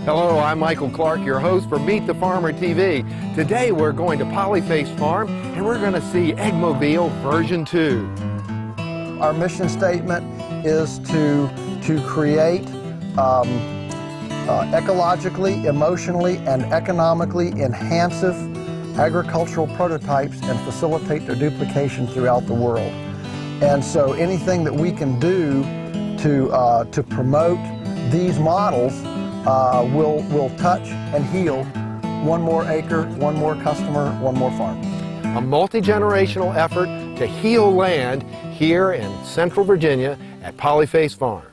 Hello, I'm Michael Clark, your host for Meet the Farmer TV. Today we're going to PolyFace Farm and we're going to see Eggmobile version 2. Our mission statement is to create ecologically, emotionally, and economically enhancive agricultural prototypes and facilitate their duplication throughout the world. And so anything that we can do to promote these models will touch and heal one more acre, one more customer, one more farm. A multi-generational effort to heal land here in Central Virginia at PolyFace Farm.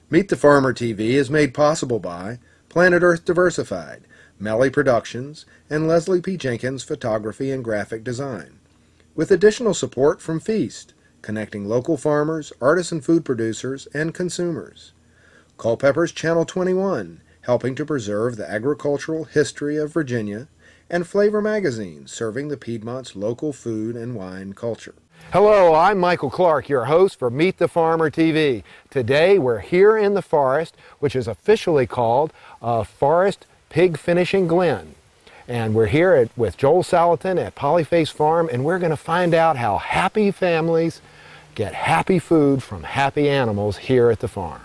Meet the Farmer TV is made possible by Planet Earth Diversified, Melly Productions, and Leslie P. Jenkins Photography and Graphic Design, with additional support from Feast, connecting local farmers, artisan food producers, and consumers. Culpeper's Channel 21, helping to preserve the agricultural history of Virginia, and Flavor Magazine, serving the Piedmont's local food and wine culture. Hello, I'm Michael Clark, your host for Meet the Farmer TV. Today we're here in the forest, which is officially called Forrest Pig Finishing Glen. And we're here with Joel Salatin at PolyFace Farm, and we're going to find out how happy families get happy food from happy animals here at the farm.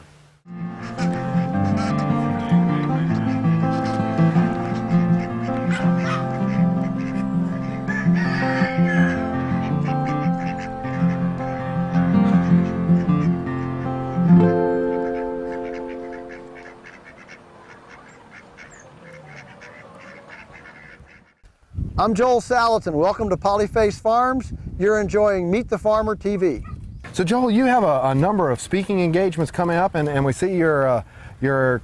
I'm Joel Salatin. Welcome to PolyFace Farms. You're enjoying Meet the Farmer TV. So Joel, you have a number of speaking engagements coming up, and we see your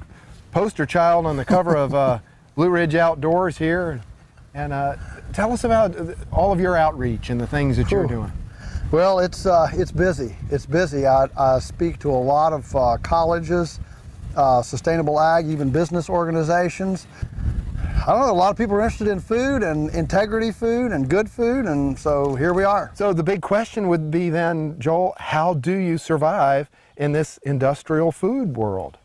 poster child on the cover of Blue Ridge Outdoors here. And tell us about all of your outreach and the things that you're doing. Well, it's busy. It's busy. I speak to a lot of colleges, sustainable ag, even business organizations. I don't know, a lot of people are interested in food and integrity food and good food, and so here we are. So the big question would be then, Joel, how do you survive in this industrial food world?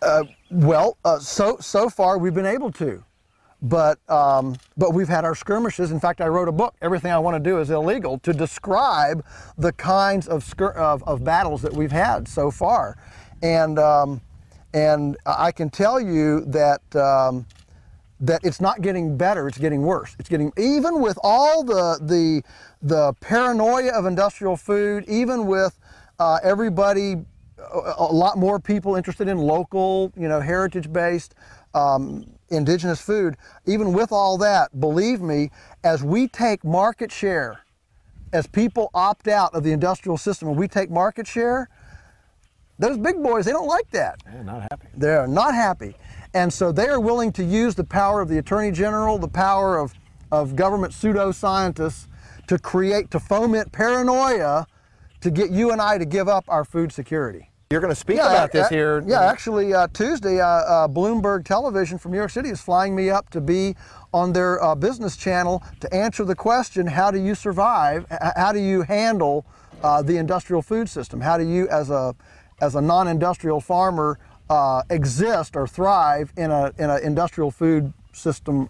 So far we've been able to, but we've had our skirmishes. In fact, I wrote a book, Everything I Want to Do is Illegal, to describe the kinds of battles that we've had so far. And I can tell you that it's not getting better, it's getting worse. It's getting, even with all the paranoia of industrial food, even with everybody, a lot more people interested in local, heritage-based, indigenous food, even with all that, believe me, as we take market share, as people opt out of the industrial system and we take market share, those big boys, they don't like that. They're not happy. They're not happy. And so they are willing to use the power of the Attorney General, the power of government pseudoscientists to foment paranoia to get you and I to give up our food security. You're going to speak about this here. Yeah, actually Tuesday, Bloomberg Television from New York City is flying me up to be on their business channel to answer the question, how do you survive? How do you handle the industrial food system? How do you, as a non-industrial farmer, exist or thrive in an industrial food system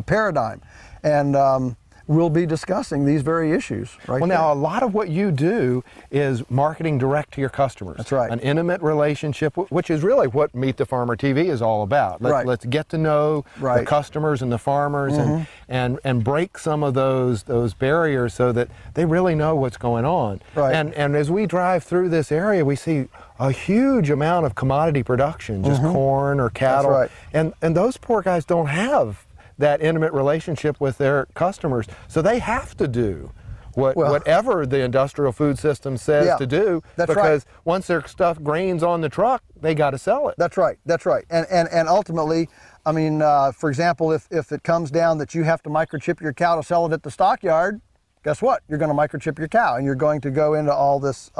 paradigm? And we'll be discussing these very issues right now, a lot of what you do is marketing direct to your customers. That's right. An intimate relationship, which is really what Meet the Farmer TV is all about. Let's get to know the customers and the farmers, and break some of those barriers so that they really know what's going on. Right. And as we drive through this area, we see a huge amount of commodity production, just corn or cattle. That's right. And those poor guys don't have that intimate relationship with their customers, so they have to do whatever the industrial food system says to do, because once their grain's on the truck, they got to sell it. That's right. That's right. And ultimately, I mean, for example, if it comes down that you have to microchip your cow to sell it at the stockyard, guess what? You're going to microchip your cow, and you're going to go into all this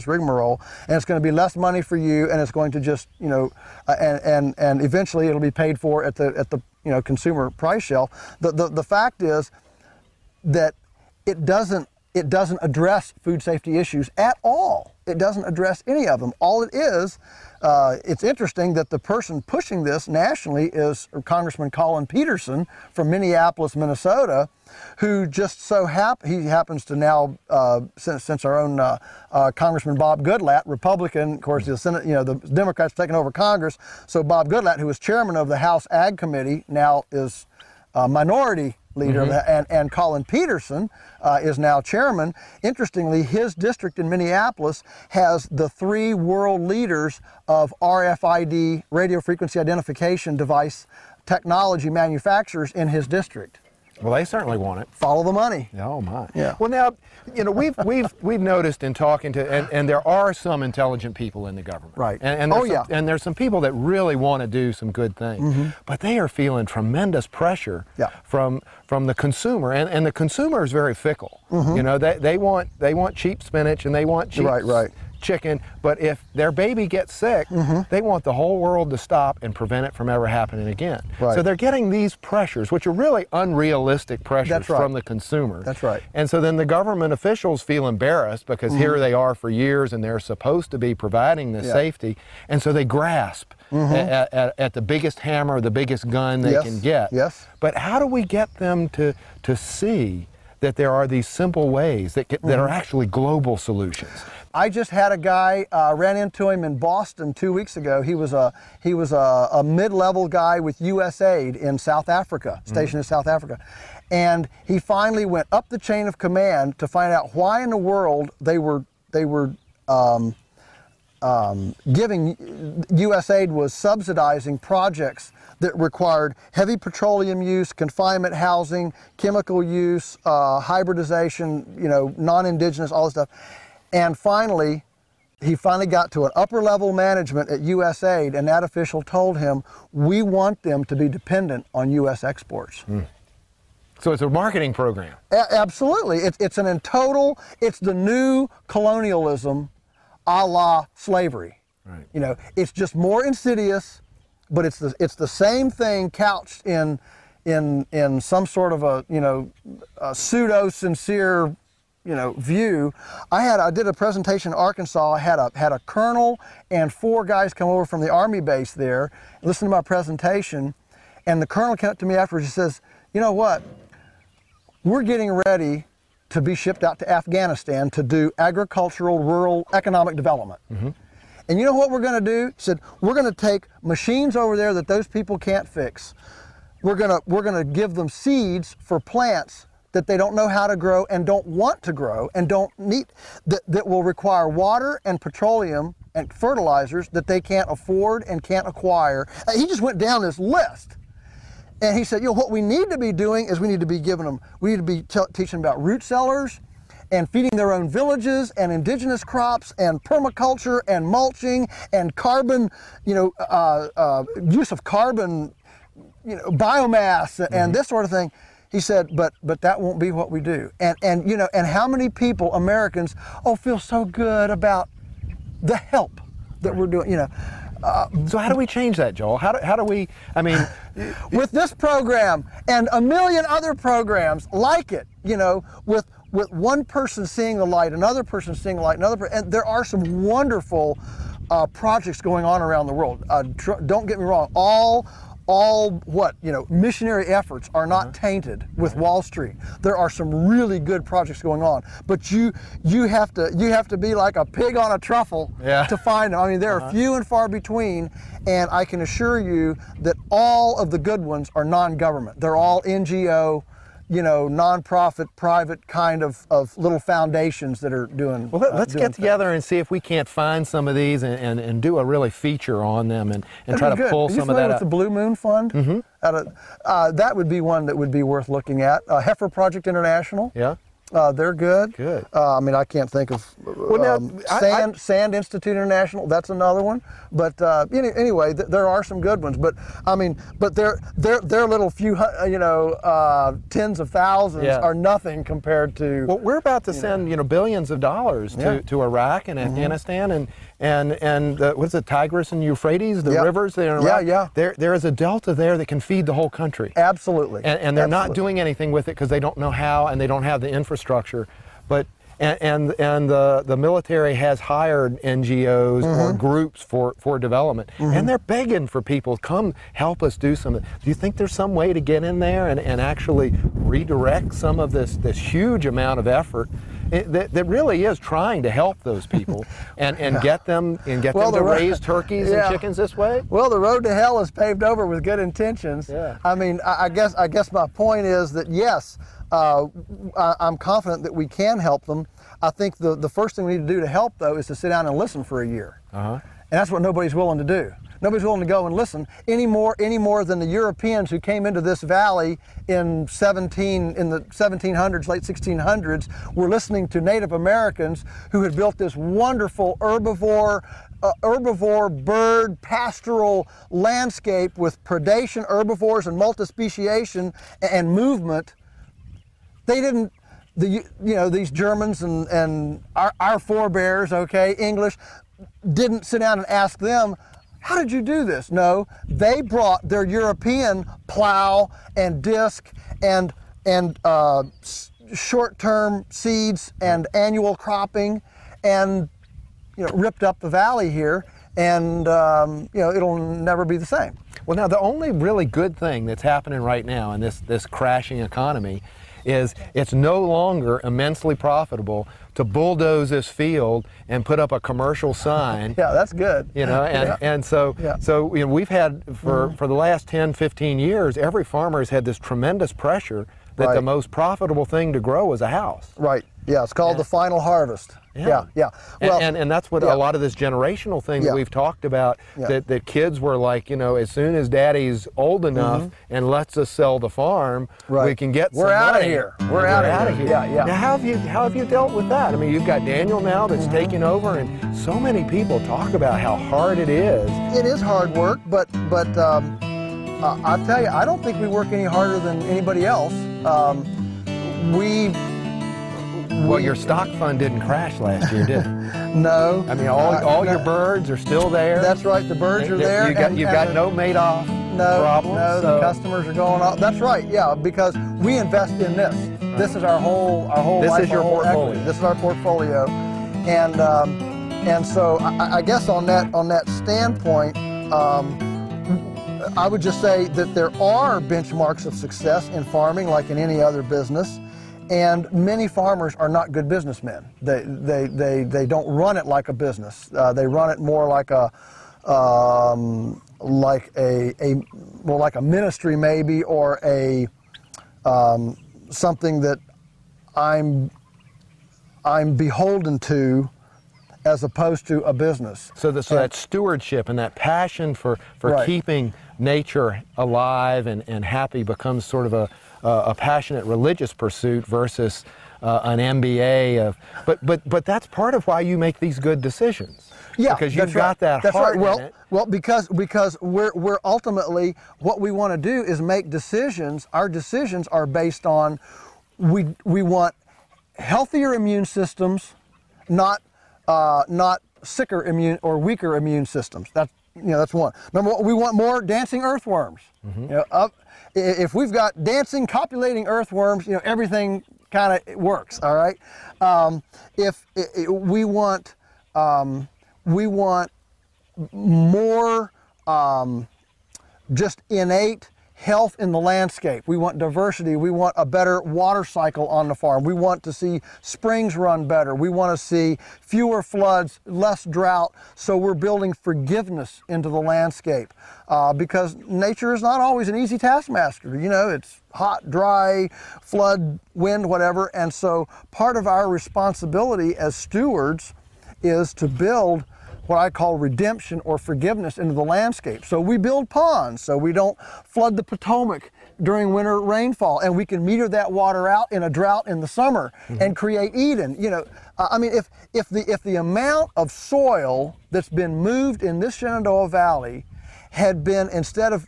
rigmarole, and it's going to be less money for you, and it's going to just, and eventually it'll be paid for at the consumer price shelf. The fact is that it doesn't it doesn't address food safety issues at all. It doesn't address any of them. All it is, it's interesting that the person pushing this nationally is Congressman Colin Peterson from Minneapolis, Minnesota, who just so he happens to now, since our own Congressman Bob Goodlatte, Republican, of course, the Senate, the Democrats taking over Congress. So Bob Goodlatte, who was chairman of the House Ag Committee, now is minority leader, and Colin Peterson is now chairman. Interestingly, his district in Minneapolis has the 3 world leaders of RFID, radio frequency identification device technology manufacturers in his district. Well, they certainly want it. Follow the money. Oh my. Yeah. Well, now, we've noticed in talking to, and there are some intelligent people in the government. Right. And and there's some people that really want to do some good things, but they are feeling tremendous pressure from the consumer, and the consumer is very fickle. They want cheap spinach and they want cheap chicken, but if their baby gets sick, they want the whole world to stop and prevent it from ever happening again. Right. So they're getting these pressures, which are really unrealistic pressures from the consumer. That's right. And so then the government officials feel embarrassed because here they are for years and they're supposed to be providing this safety, and so they grasp at the biggest hammer, the biggest gun they can get. Yes. But how do we get them to see that there are these simple ways that are actually global solutions? I just had a guy, ran into him in Boston 2 weeks ago. He was a mid-level guy with USAID in South Africa, stationed in South Africa. And he finally went up the chain of command to find out why in the world they were USAID was subsidizing projects that required heavy petroleum use, confinement housing, chemical use, hybridization, non-indigenous, all this stuff. And finally, he finally got to an upper level management at USAID, and that official told him, we want them to be dependent on U.S. exports. So it's a marketing program. Absolutely. It's the new colonialism a la slavery. Right. It's just more insidious, but it's the same thing couched in some sort of a pseudo-sincere view. I did a presentation in Arkansas. I had a colonel and 4 guys come over from the Army base there, listen to my presentation, and the colonel came up to me afterwards and says, you know what, we're getting ready to be shipped out to Afghanistan to do agricultural, rural, economic development. And you know what we're going to do? He said, we're going to take machines over there that those people can't fix. We're going to give them seeds for plants that they don't know how to grow and don't want to grow and don't need, that will require water and petroleum and fertilizers that they can't afford and can't acquire. He just went down this list. And he said, what we need to be doing is we need to be teaching them about root cellars and feeding their own villages and indigenous crops and permaculture and mulching and carbon, use of carbon, biomass and this sort of thing. He said, but that won't be what we do. And how many people, Americans, feel so good about the help that we're doing, So how do we change that, Joel? How do we, with this program and a million other programs like it, with one person seeing the light, another person seeing the light, and there are some wonderful projects going on around the world. Don't get me wrong, all missionary efforts are not tainted with Wall Street. There are some really good projects going on, but you have to be like a pig on a truffle to find them. There are few and far between, and I can assure you that all of the good ones are non-government. They're all NGO, non-profit, private kind of little foundations that are doing. Well, let's get together and see if we can't find some of these and do a really feature on them and try to pull some of that up. The Blue Moon Fund? That would be one that would be worth looking at. Heifer Project International. Yeah. They're good. Good. I can't think of Sand Institute International. That's another one. But anyway, there are some good ones. But they're little few, tens of thousands are nothing compared to. Well, we're about to send billions of dollars to Iraq and Afghanistan and what's it, Tigris and Euphrates, the rivers there in Iraq. There is a delta there that can feed the whole country. Absolutely. And they're not doing anything with it because they don't know how and they don't have the infrastructure. And the military has hired NGOs or groups for development, and they're begging for people to come help us do something. Do you think there's some way to get in there and actually redirect some of this huge amount of effort that really is trying to help those people and get them to raise turkeys and chickens this way? Well, the road to hell is paved over with good intentions. Yeah. I mean, I guess my point is that yes, I'm confident that we can help them. I think the first thing we need to do to help, though, is to sit down and listen for a year. And that's what nobody's willing to do. Nobody's willing to go and listen any more than the Europeans who came into this valley in the 1700s, late 1600s, were listening to Native Americans who had built this wonderful herbivore bird pastoral landscape with predation, herbivores, and multispeciation and movement. They didn't, these Germans and our forebears, okay, English, didn't sit down and ask them, how did you do this? No, they brought their European plow and disc and short-term seeds and annual cropping, and ripped up the valley here, and it'll never be the same. Well, now the only really good thing that's happening right now in this crashing economy is it's no longer immensely profitable to bulldoze this field and put up a commercial sign. Yeah, that's good. So we've had for the last 10, 15 years, every farmer has had this tremendous pressure that the most profitable thing to grow is a house. Right. Yeah, it's called the final harvest. Yeah. Well, and that's what a lot of this generational thing that we've talked about, that kids were like, as soon as daddy's old enough and lets us sell the farm, we can get some money. We're out of here. We're out of here. Yeah. Now, how have you dealt with that? I mean, you've got Daniel now that's taking over, and so many people talk about how hard it is. It is hard work, but I'll tell you, I don't think we work any harder than anybody else. Well, your stock fund didn't crash last year, did it? No. I mean, all your birds are still there. That's right, the birds are there. You've got no Madoff problems. No, the customers are going off. That's right, yeah, because we invest in this. This is our whole life, this is your portfolio. Equity. This is our portfolio, and so I guess on that standpoint, I would just say that there are benchmarks of success in farming, like in any other business. And many farmers are not good businessmen. They don't run it like a business. They run it more like a ministry maybe, or something that I'm beholden to, as opposed to a business. So that stewardship and that passion for keeping nature alive and happy becomes sort of a passionate religious pursuit versus an MBA but that's part of why you make these good decisions. Yeah, because you've got that heart in it. Well, because we're ultimately, what we want to do is make decisions. Our decisions are based on we want healthier immune systems, not sicker immune or weaker immune systems. That's one. Number one, we want more dancing earthworms. If we've got dancing, copulating earthworms, everything kind of works. All right. We want more just innate health in the landscape. We want diversity. We want a better water cycle on the farm. We want to see springs run better. We want to see fewer floods, less drought. So we're building forgiveness into the landscape, because nature is not always an easy taskmaster. It's hot, dry, flood, wind, whatever. And so part of our responsibility as stewards is to build what I call redemption or forgiveness into the landscape. So we build ponds so we don't flood the Potomac during winter rainfall, and we can meter that water out in a drought in the summer and create Eden. I mean, if the amount of soil that's been moved in this Shenandoah Valley had been, instead of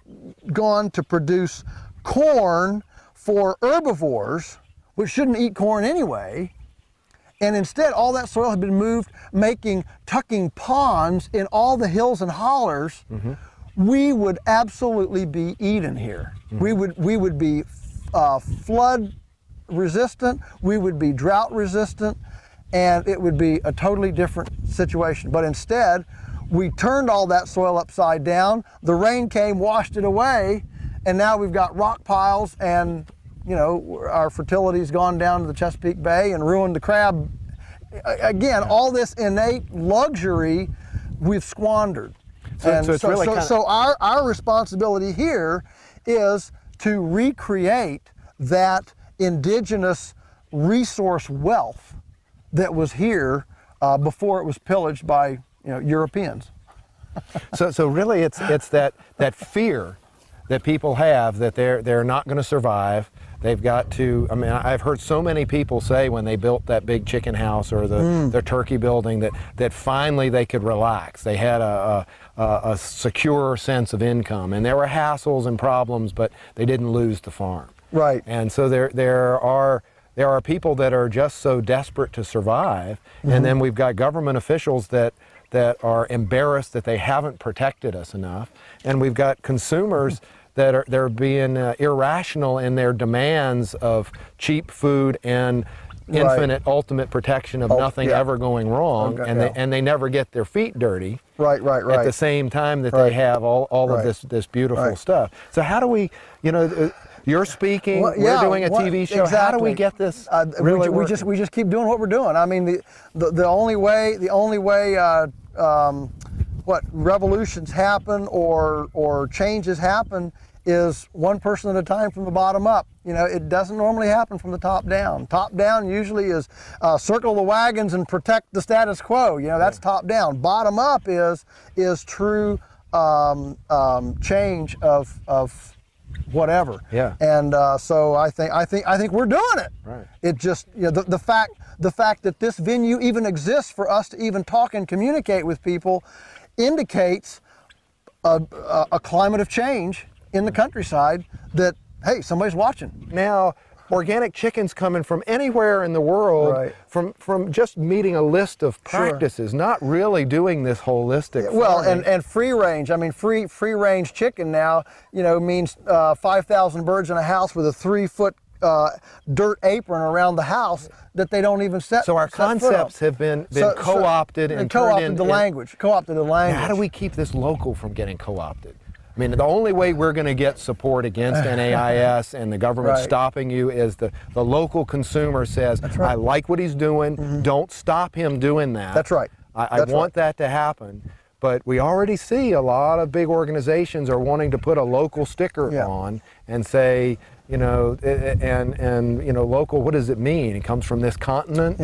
gone to produce corn for herbivores, which shouldn't eat corn anyway, and instead all that soil had been moved, tucking ponds in all the hills and hollers, we would absolutely be Eden here. We would be flood resistant, we would be drought resistant, and it would be a totally different situation. But instead, we turned all that soil upside down, the rain came, washed it away, and now we've got rock piles, and you know, our fertility's gone down to the Chesapeake Bay and ruined the crab. Again, all this innate luxury we've squandered. So our responsibility here is to recreate that indigenous resource wealth that was here before it was pillaged by Europeans. so really it's that fear that people have that they're not going to survive. They've got to, I mean, I've heard so many people say when they built that big chicken house or the turkey building that finally they could relax. They had a secure sense of income, and there were hassles and problems, but they didn't lose the farm. Right. And so there are people that are just so desperate to survive, and then we've got government officials that are embarrassed that they haven't protected us enough, and we've got consumers that they're being irrational in their demands of cheap food and infinite ultimate protection of nothing ever going wrong, and they never get their feet dirty. Right. At the same time that they have all of this beautiful stuff. So how do we, you're speaking, we're doing a TV show. Exactly. How do we get this really we just keep doing what we're doing. I mean, the only way what revolutions happen or changes happen is one person at a time from the bottom up. It doesn't normally happen from the top down. Top down usually is circle the wagons and protect the status quo. That's top down. Bottom up is true change of whatever. Yeah. And so I think we're doing it. Right. It just the fact that this venue even exists for us to even talk and communicate with people indicates a climate of change in the countryside that, hey, somebody's watching. Now, organic chicken's coming from anywhere in the world, from just meeting a list of practices, not really doing this holistic farming. And free range. I mean, free range chicken now, means 5,000 birds in a house with a 3-foot dirt apron around the house that they don't even set. So our concepts have been co-opted and co-opted the language. Co-opted the language. How do we keep this local from getting co-opted? I mean, the only way we're going to get support against NAIS and the government stopping you is the local consumer says, I like what he's doing, don't stop him doing that. That's right. I want that to happen. But we already see a lot of big organizations are wanting to put a local sticker on and say, local, what does it mean? It comes from this continent?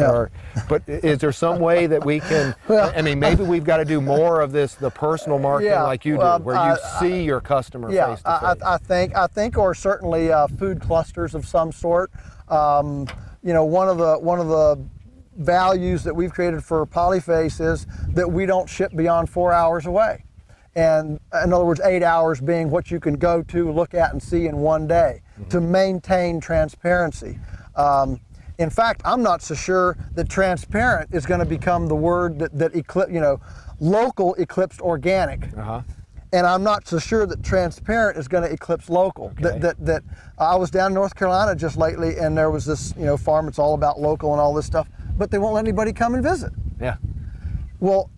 But is there some way that we can, I mean, maybe we've got to do more of this, the personal marketing like you do, where you see your customer face to face. I think, or certainly food clusters of some sort. One of the values that we've created for PolyFace is that we don't ship beyond 4 hours away. And in other words, 8 hours being what you can go to, look at, and see in one day to maintain transparency. In fact, I'm not so sure that transparent is going to become the word that local eclipsed organic. And I'm not so sure that transparent is going to eclipse local. That I was down in North Carolina just lately, and there was this farm that's all about local and all this stuff, but they won't let anybody come and visit. Yeah. Well,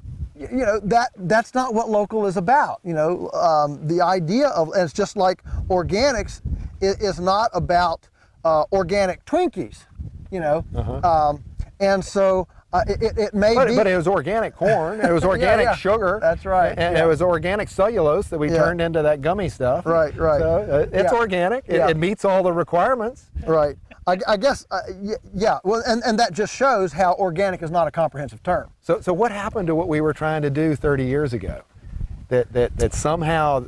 that's not what local is about. The idea of, and it's just like organics is not about organic Twinkies. And so it may be. But it was organic corn. It was organic sugar. That's right. And it was organic cellulose that we turned into that gummy stuff. Right. So it's organic. It meets all the requirements. Right. I guess, well, and that just shows how organic is not a comprehensive term. So what happened to what we were trying to do 30 years ago? That somehow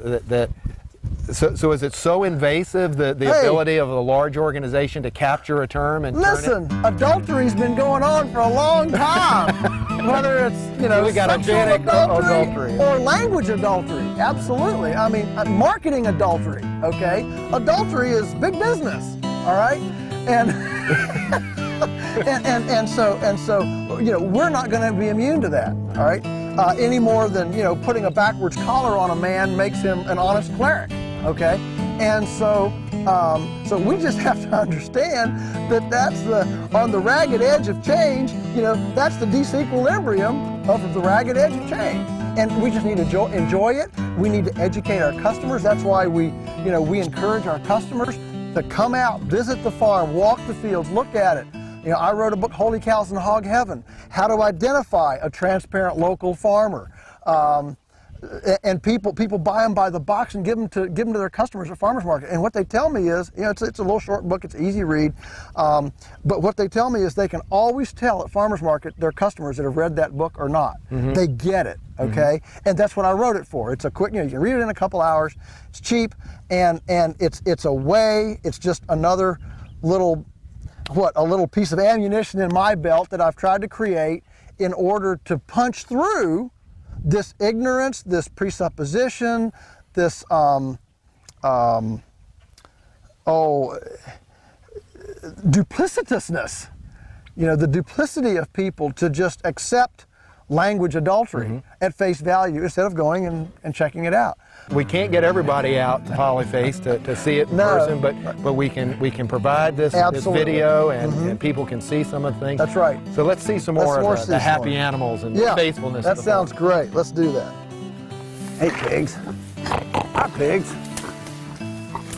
So is it so invasive, the ability of a large organization to capture a term and listen, adultery's been going on for a long time. Whether it's, we got organic adultery or language adultery. Absolutely. I mean, marketing adultery, okay? Adultery is big business, all right? And and so we're not going to be immune to that, all right? Any more than putting a backwards collar on a man makes him an honest cleric, okay? And so, so we just have to understand that that's on the ragged edge of change, that's the disequilibrium of the ragged edge of change. And we just need to enjoy it. We need to educate our customers. That's why we encourage our customers to come out, visit the farm, walk the fields, look at it. I wrote a book, Holy Cows in Hog Heaven, how to identify a transparent local farmer. And people buy them by the box and give them to their customers at farmers market. And what they tell me is, it's a little short book, it's easy read, but what they tell me is they can always tell at farmers market their customers that have read that book or not. Mm-hmm. They get it, okay? Mm-hmm. And that's what I wrote it for. It's a quick, you can read it in a couple hours. It's cheap, and it's a way. It's just another little piece of ammunition in my belt that I've tried to create in order to punch through this ignorance, this presupposition, this duplicitousness, the duplicity of people to just accept language adultery at face value instead of going and checking it out. We can't get everybody out to PolyFace to see it in person, but we can provide this video and people can see some of the things. That's right. So let's see some more of the happy animals and the faithfulness. That sounds great. Let's do that. Hey, pigs. Hi, pigs.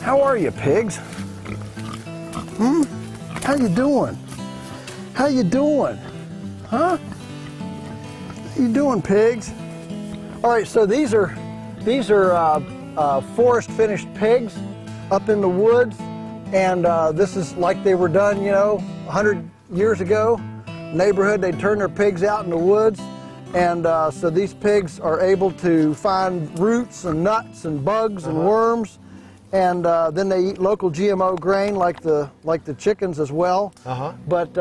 How are you, pigs? How you doing? How you doing? Huh? How you doing, pigs? All right, so these are forest finished pigs up in the woods, and this is like they were done, 100 years ago. Neighborhood, they'd turn their pigs out in the woods, and so these pigs are able to find roots and nuts and bugs and worms, and then they eat local GMO grain like the chickens as well. But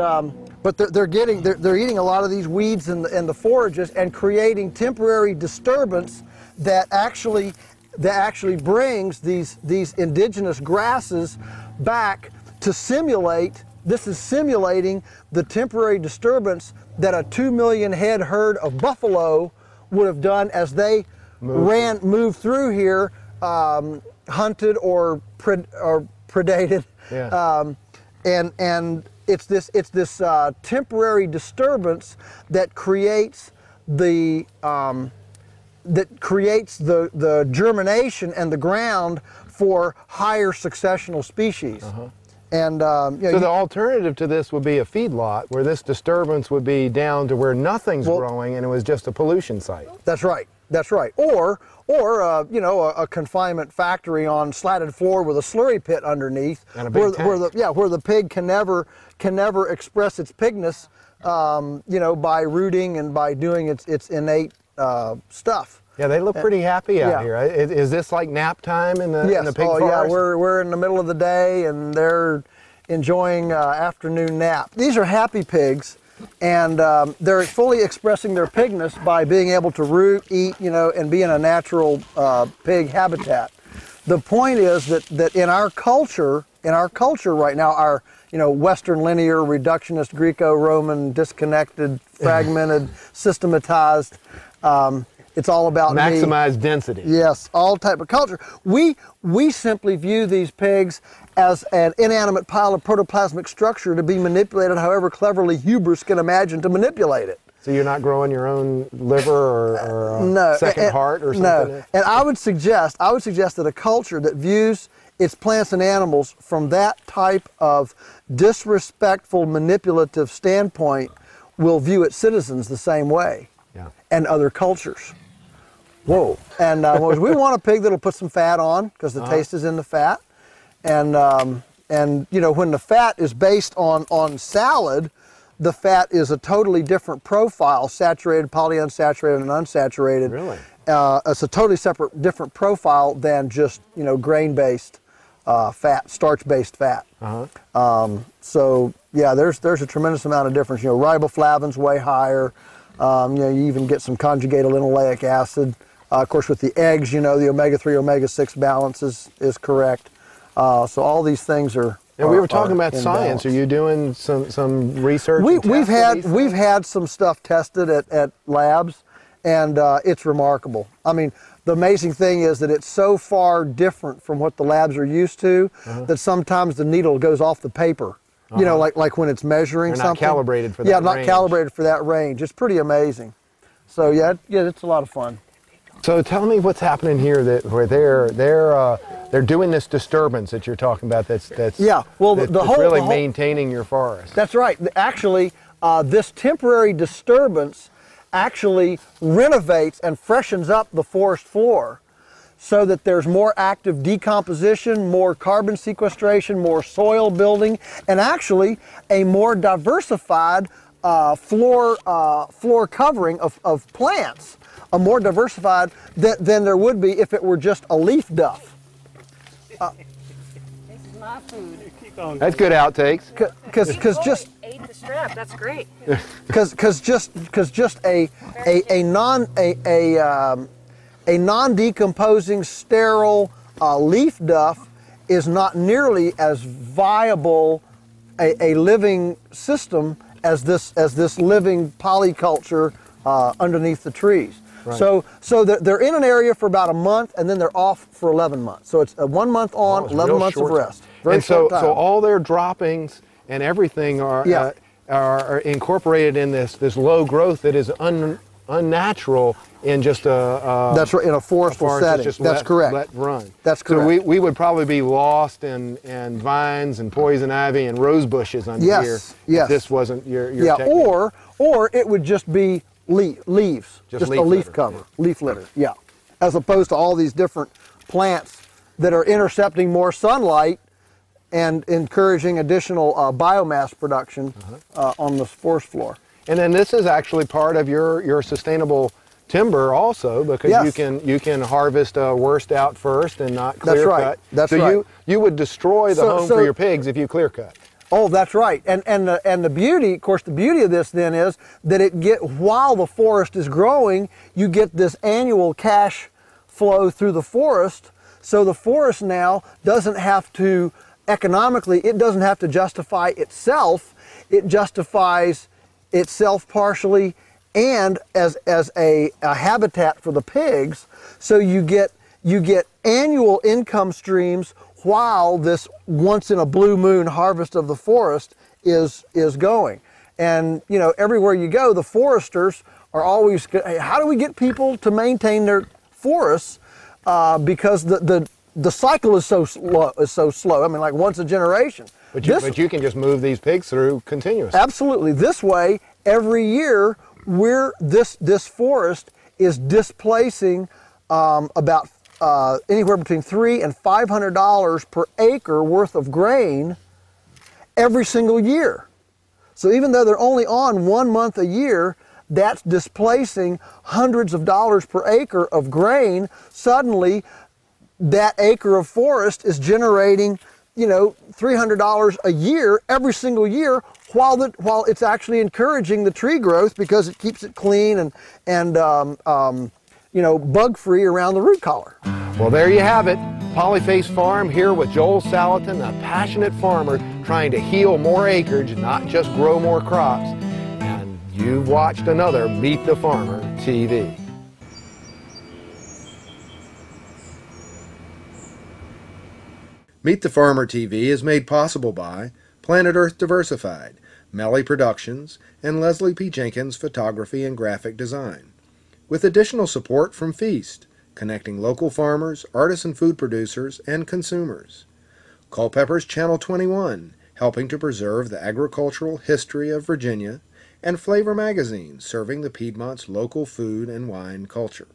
they're eating a lot of these weeds and the forages and creating temporary disturbance that actually brings these indigenous grasses back to simulate. This is simulating the temporary disturbance that a 2 million head herd of buffalo would have done as they moved through here, hunted or predated. Yeah. And it's this temporary disturbance that creates the germination and the ground for higher successional species. And so the alternative to this would be a feedlot where this disturbance would be down to where nothing's growing and it was just a pollution site. That's right. That's right. Or a confinement factory on slatted floor with a slurry pit underneath, and a big tank. where the pig can never express its pigness, by rooting and by doing its innate stuff. Yeah, they look pretty happy out here. Is this like nap time in the pig forest? Yeah, we're in the middle of the day and they're enjoying afternoon nap. These are happy pigs, and they're fully expressing their pigness by being able to root, eat, and be in a natural pig habitat. The point is that in our culture right now, our Western linear, reductionist, Greco-Roman, disconnected, fragmented, systematized. It's all about maximize density. Yes, all type of culture. We simply view these pigs as an inanimate pile of protoplasmic structure to be manipulated however cleverly hubris can imagine to manipulate it. So you're not growing your own liver or second heart or something? No, and I would suggest that a culture that views its plants and animals from that type of disrespectful, manipulative standpoint will view its citizens the same way, and other cultures. Whoa. And we want a pig that'll put some fat on, because the taste is in the fat. And when the fat is based on salad, the fat is a totally different profile, saturated, polyunsaturated, and unsaturated. Really? It's a totally separate, different profile than just, grain-based fat, starch-based fat. So, yeah, there's a tremendous amount of difference. Riboflavins way higher. You even get some conjugated linoleic acid. Of course, with the eggs, the omega-3, omega-6 balance is correct. So all these things are. And we were talking about science. Balance. Are you doing some research? We've had some stuff tested at labs, and it's remarkable. I mean, the amazing thing is that it's so far different from what the labs are used to that sometimes the needle goes off the paper. You know, like when it's measuring They're something. not calibrated for that range. Yeah, not calibrated for that range. It's pretty amazing. So yeah, it's a lot of fun. So tell me what's happening here where they're doing this disturbance that you're talking about. That's yeah. Well, that's the whole really maintaining your forest. That's right. Actually, this temporary disturbance actually renovates and freshens up the forest floor, so that there's more active decomposition, more carbon sequestration, more soil building, and actually a more diversified floor covering of plants, a more diversified than there would be if it were just a leaf duff. This is my food. That's good outtakes. Because just ate the strap. That's great. because just a non-decomposing sterile leaf duff is not nearly as viable a living system as this living polyculture underneath the trees. Right. So they're in an area for about a month, and then they're off for 11 months. So it's 1 month on, 11 months of rest. Very short time. So all their droppings and everything are incorporated in this low growth that is unnatural in just a that's right, in a forestal setting. That's correct. Let run. That's correct. So we would probably be lost in vines and poison ivy and rose bushes under here. If this wasn't your technique. Or it would just be leaves, just leaf a leaf litter. cover, leaf litter. Yeah, as opposed to all these different plants that are intercepting more sunlight and encouraging additional biomass production on the forest floor. And then this is actually part of your sustainable timber also, because you can harvest worst out first and not clear cut. That's so right. you would destroy the home for your pigs if you clear cut. Oh, that's right. And the beauty, of course, the beauty of this then is that while the forest is growing, you get this annual cash flow through the forest. So the forest now doesn't have to economically, it doesn't have to justify itself. It justifies itself partially and as a habitat for the pigs. So you get annual income streams while this once in a blue moon harvest of the forest is going. And you know, everywhere you go, the foresters are always, hey, how do we get people to maintain their forests? Because the cycle is so slow. I mean, like once a generation. But you can just move these pigs through continuously. Absolutely. This way, every year, this forest is displacing about anywhere between $300 and $500 per acre worth of grain every single year. So even though they're only on 1 month a year, that's displacing hundreds of dollars per acre of grain. Suddenly, that acre of forest is generating, you know, $300 a year every single year, while it's actually encouraging the tree growth because it keeps it clean and you know, bug-free around the root collar. Well, there you have it. PolyFace Farm here with Joel Salatin, a passionate farmer trying to heal more acreage, not just grow more crops. And you've watched another Meet the Farmer TV. Meet the Farmer TV is made possible by Planet Earth Diversified, Melly Productions, and Leslie P. Jenkins Photography and Graphic Design, with additional support from Feast, connecting local farmers, artisan food producers, and consumers. Culpeper's Channel 21, helping to preserve the agricultural history of Virginia, and Flavor Magazine, serving the Piedmont's local food and wine culture.